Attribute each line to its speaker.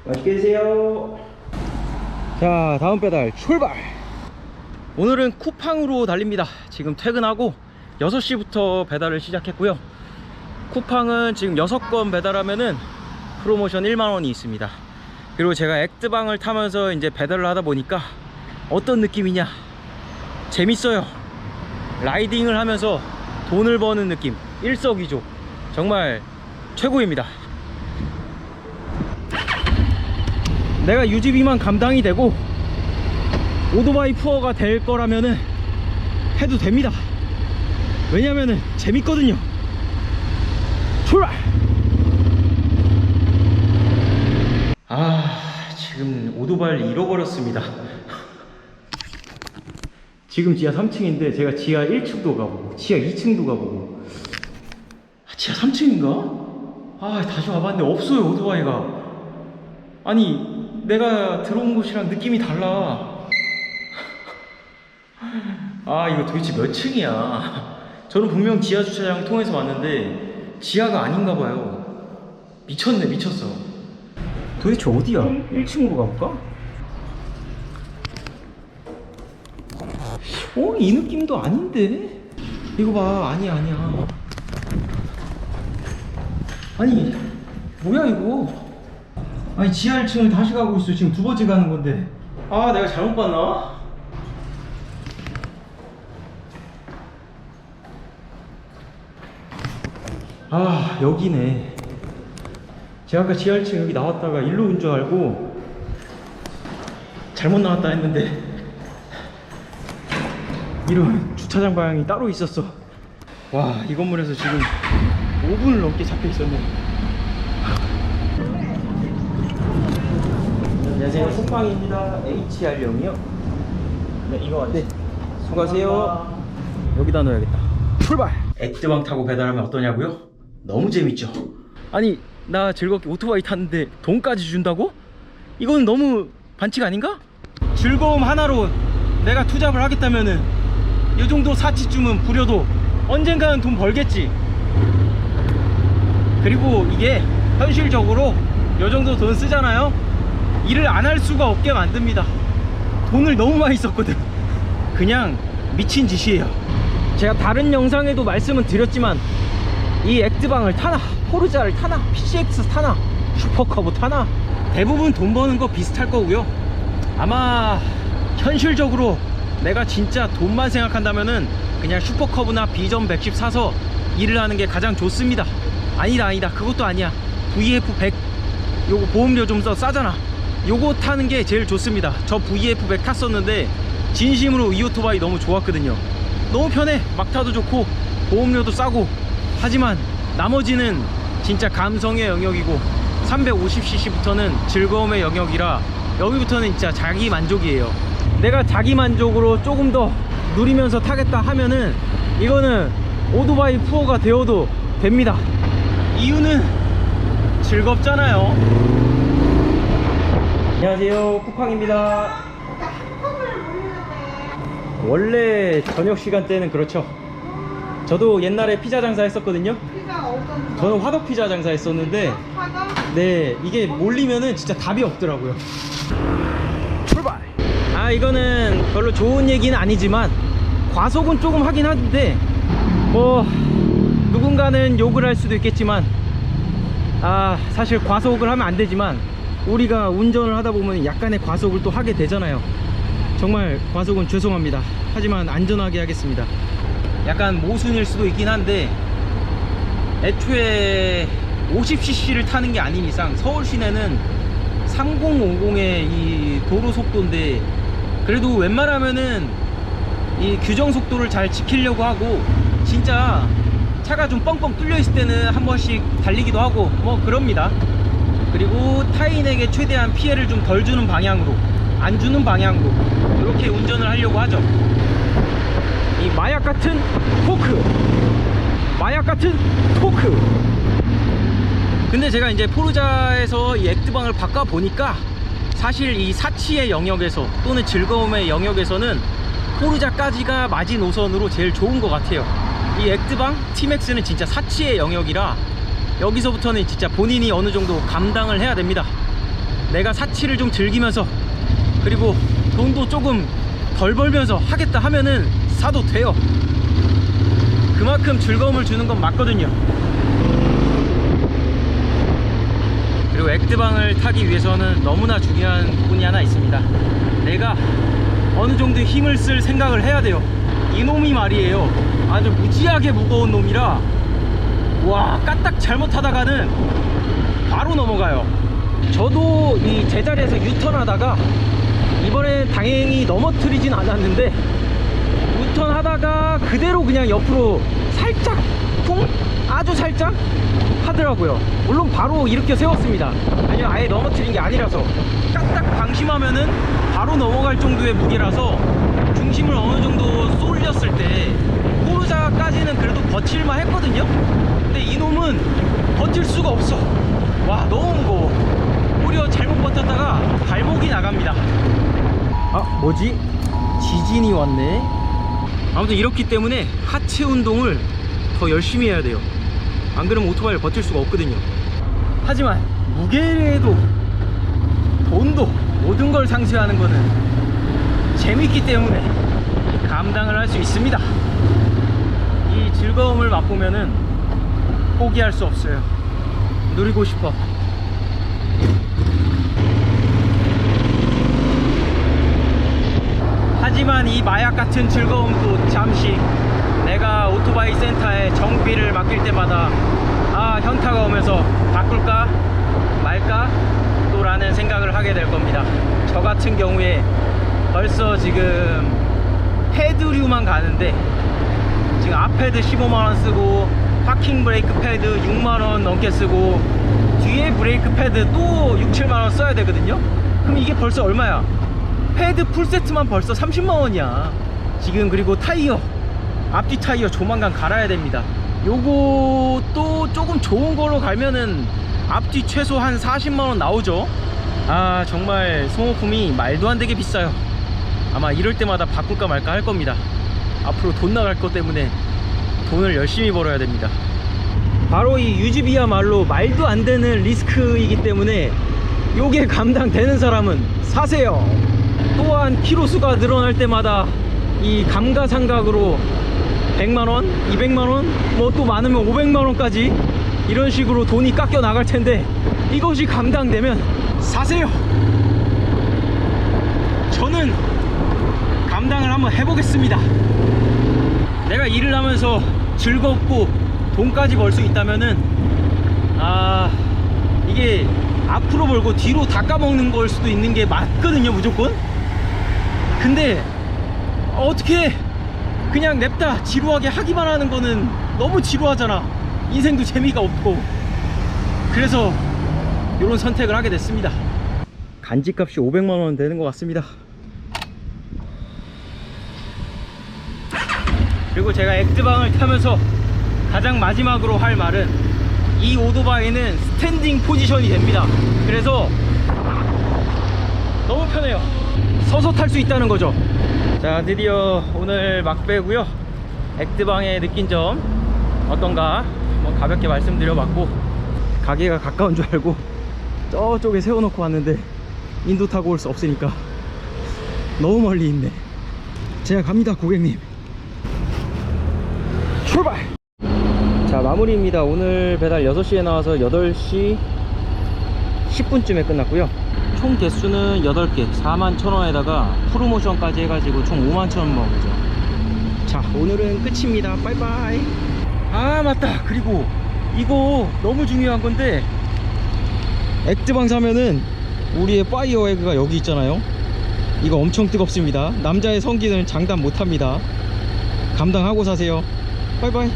Speaker 1: 맛있게 드세요. 자, 다음 배달 출발. 오늘은 쿠팡으로 달립니다. 지금 퇴근하고 6시부터 배달을 시작했고요. 쿠팡은 지금 6건 배달하면은 프로모션 1만원이 있습니다. 그리고 제가 액트방을 타면서 이제 배달을 하다 보니까 어떤 느낌이냐, 재밌어요. 라이딩을 하면서 돈을 버는 느낌, 일석이조. 정말 최고입니다. 내가 유지비만 감당이 되고 오토바이 투어가 될 거라면은 해도 됩니다. 왜냐면은 재밌거든요. 출발! 지금 오토바이를 잃어버렸습니다. 지금 지하 3층인데 제가 지하 1층도 가보고 지하 2층도 가보고 지하 3층인가? 다시 와봤는데 없어요, 오토바이가. 아니, 내가 들어온 곳이랑 느낌이 달라. 이거 도대체 몇 층이야? 저는 분명 지하 주차장 통해서 왔는데 지하가 아닌가 봐요. 미쳤네, 미쳤어. 도대체 어디야? 1층으로 가볼까? 이 느낌도 아닌데? 이거 봐, 아니야. 아니, 뭐야 이거? 아니, 지하 1층을 다시 가고 있어. 지금 두 번째 가는 건데. 내가 잘못 봤나? 여기네. 제가 아까 지하 1층 여기 나왔다가 일로 온 줄 알고 잘못 나왔다 했는데 이런 주차장 방향이 따로 있었어. 이 건물에서 지금 5분을 넘게 잡혀 있었네. 안녕하세요, 쿠팡입니다. HR용이요. 네, 이거 맞네. 수고하세요. 여기다 넣어야겠다. 출발! 액트방 타고 배달하면 어떠냐고요? 너무 재밌죠? 아니, 나 즐겁게 오토바이 탔는데 돈까지 준다고? 이건 너무 반칙 아닌가? 즐거움 하나로 내가 투잡을 하겠다면은 이 정도 사치쯤은 부려도 언젠가는 돈 벌겠지. 그리고 이게 현실적으로 이 정도 돈 쓰잖아요. 일을 안 할 수가 없게 만듭니다. 돈을 너무 많이 썼거든. 그냥 미친 짓이에요. 제가 다른 영상에도 말씀은 드렸지만 이 액트방을 타나, 포르자를 타나, PCX 타나, 슈퍼커브 타나 대부분 돈 버는 거 비슷할 거고요. 아마 현실적으로 내가 진짜 돈만 생각한다면은 그냥 슈퍼커브나 비전 110 사서 일을 하는 게 가장 좋습니다. 아니다, 그것도 아니야. VF100 요거 보험료 좀 더 싸잖아. 요거 타는 게 제일 좋습니다. 저 VF100 탔었는데 진심으로 이 오토바이 너무 좋았거든요. 너무 편해. 막 타도 좋고 보험료도 싸고. 하지만 나머지는 진짜 감성의 영역이고 350cc부터는 즐거움의 영역이라 여기부터는 진짜 자기 만족이에요. 내가 자기 만족으로 조금 더 누리면서 타겠다 하면은 이거는 오토바이 투어가 되어도 됩니다. 이유는 즐겁잖아요. 안녕하세요, 쿠팡입니다. 원래 저녁 시간대는 그렇죠. 저도 옛날에 피자 장사 했었거든요.
Speaker 2: 피자 어떤?
Speaker 1: 저는 화덕 피자 장사 했었는데
Speaker 2: 화덕?
Speaker 1: 네, 이게 몰리면은 진짜 답이 없더라고요. 출발! 이거는 별로 좋은 얘기는 아니지만 과속은 조금 하긴 하는데 뭐 누군가는 욕을 할 수도 있겠지만 사실 과속을 하면 안 되지만 우리가 운전을 하다 보면 약간의 과속을 또 하게 되잖아요. 정말 과속은 죄송합니다. 하지만 안전하게 하겠습니다. 약간 모순일 수도 있긴 한데 애초에 50cc를 타는 게 아닌 이상 서울 시내는 3050의 이 도로 속도인데 그래도 웬만하면은 이 규정 속도를 잘 지키려고 하고 진짜 차가 좀 뻥뻥 뚫려 있을 때는 한 번씩 달리기도 하고 뭐 그럽니다. 그리고 타인에게 최대한 피해를 좀 덜 주는 방향으로, 안 주는 방향으로 이렇게 운전을 하려고 하죠. 이 마약 같은 토크, 마약 같은 토크. 근데 제가 이제 포르자에서 이 액트방을 바꿔 보니까 사실 이 사치의 영역에서 또는 즐거움의 영역에서는 포르자까지가 마지노선으로 제일 좋은 것 같아요. 이 액트방 T-MAX는 진짜 사치의 영역이라 여기서부터는 진짜 본인이 어느 정도 감당을 해야 됩니다. 내가 사치를 좀 즐기면서 그리고 돈도 조금 덜 벌면서 하겠다 하면은 사도 돼요. 그만큼 즐거움을 주는 건 맞거든요. 그리고 액드방을 타기 위해서는 너무나 중요한 부분이 하나 있습니다. 내가 어느 정도 힘을 쓸 생각을 해야 돼요. 이놈이 말이에요, 아주 무지하게 무거운 놈이라 와, 까딱 잘못하다가는 바로 넘어가요. 저도 이 제자리에서 유턴하다가 이번엔 다행히 넘어뜨리진 않았는데 유턴하다가 그대로 그냥 옆으로 살짝 쿵, 아주 살짝 하더라고요. 물론 바로 일으켜 세웠습니다. 아니요, 아예 넘어뜨린 게 아니라서 까딱 방심하면은 바로 넘어갈 정도의 무게라서 중심을 어느 정도 쏠렸을 때 포르자까지는 그래도 버틸만 했거든요. 근데 이놈은 버틸 수가 없어. 와, 너무 무거워. 오히려 잘못 버텼다가 발목이 나갑니다. 아, 뭐지? 지진이 왔네. 아무튼 이렇기 때문에 하체 운동을 더 열심히 해야 돼요. 안 그러면 오토바이를 버틸 수가 없거든요. 하지만 무게에도 돈도 모든 걸 상쇄하는 거는 재밌기 때문에 감당을 할 수 있습니다. 이 즐거움을 맛보면은 포기할 수 없어요. 누리고 싶어. 하지만 이 마약 같은 즐거움도 잠시, 내가 오토바이 센터에 정비를 맡길 때마다 아, 현타가 오면서 바꿀까 말까 또 라는 생각을 하게 될 겁니다. 저 같은 경우에 벌써 지금 패드류만 가는데 지금 앞패드 15만원 쓰고 파킹 브레이크 패드 6만원 넘게 쓰고 뒤에 브레이크 패드 또 6, 7만원 써야 되거든요. 그럼 이게 벌써 얼마야? 패드 풀세트만 벌써 30만원이야 지금. 그리고 타이어, 앞뒤 타이어 조만간 갈아야 됩니다. 요것도 조금 좋은 걸로 갈면은 앞뒤 최소 한 40만원 나오죠. 아, 정말 소모품이 말도 안 되게 비싸요. 아마 이럴 때마다 바꿀까 말까 할 겁니다. 앞으로 돈 나갈 것 때문에 돈을 열심히 벌어야 됩니다. 바로 이 유지비야말로 말도 안 되는 리스크이기 때문에 요게 감당되는 사람은 사세요. 또한 키로수가 늘어날 때마다 이 감가상각으로 100만원, 200만원, 뭐 또 많으면 500만원까지 이런 식으로 돈이 깎여 나갈 텐데 이것이 감당되면 사세요. 저는 감당을 한번 해보겠습니다. 내가 일을 하면서 즐겁고 돈까지 벌 수 있다면은 아, 이게 앞으로 벌고 뒤로 다 까먹는 걸 수도 있는 게 맞거든요, 무조건. 근데 어떻게 그냥 냅다 지루하게 하기만 하는 거는 너무 지루하잖아. 인생도 재미가 없고. 그래서 이런 선택을 하게 됐습니다. 간지값이 500만원 되는 것 같습니다. 그리고 제가 액드방을 타면서 가장 마지막으로 할 말은 이 오토바이는 스탠딩 포지션이 됩니다. 그래서 너무 편해요. 서서 탈 수 있다는 거죠. 자, 드디어 오늘 막배고요. 액드방에 느낀 점 어떤가 한번 가볍게 말씀드려봤고, 가게가 가까운 줄 알고 저쪽에 세워놓고 왔는데 인도 타고 올 수 없으니까 너무 멀리 있네. 제가 갑니다, 고객님. 출발! 자, 마무리입니다. 오늘 배달 6시에 나와서 8시 10분쯤에 끝났고요. 총 개수는 8개 41,000원에다가 프로모션까지 해가지고 총 51,000원 먹은 거죠. 자, 오늘은 끝입니다. 빠이빠이. 아, 맞다. 그리고 이거 너무 중요한 건데, 액드방 사면은 우리의 파이어 에그가 여기 있잖아요. 이거 엄청 뜨겁습니다. 남자의 성기는 장담 못합니다. 감당하고 사세요. 빠이빠이.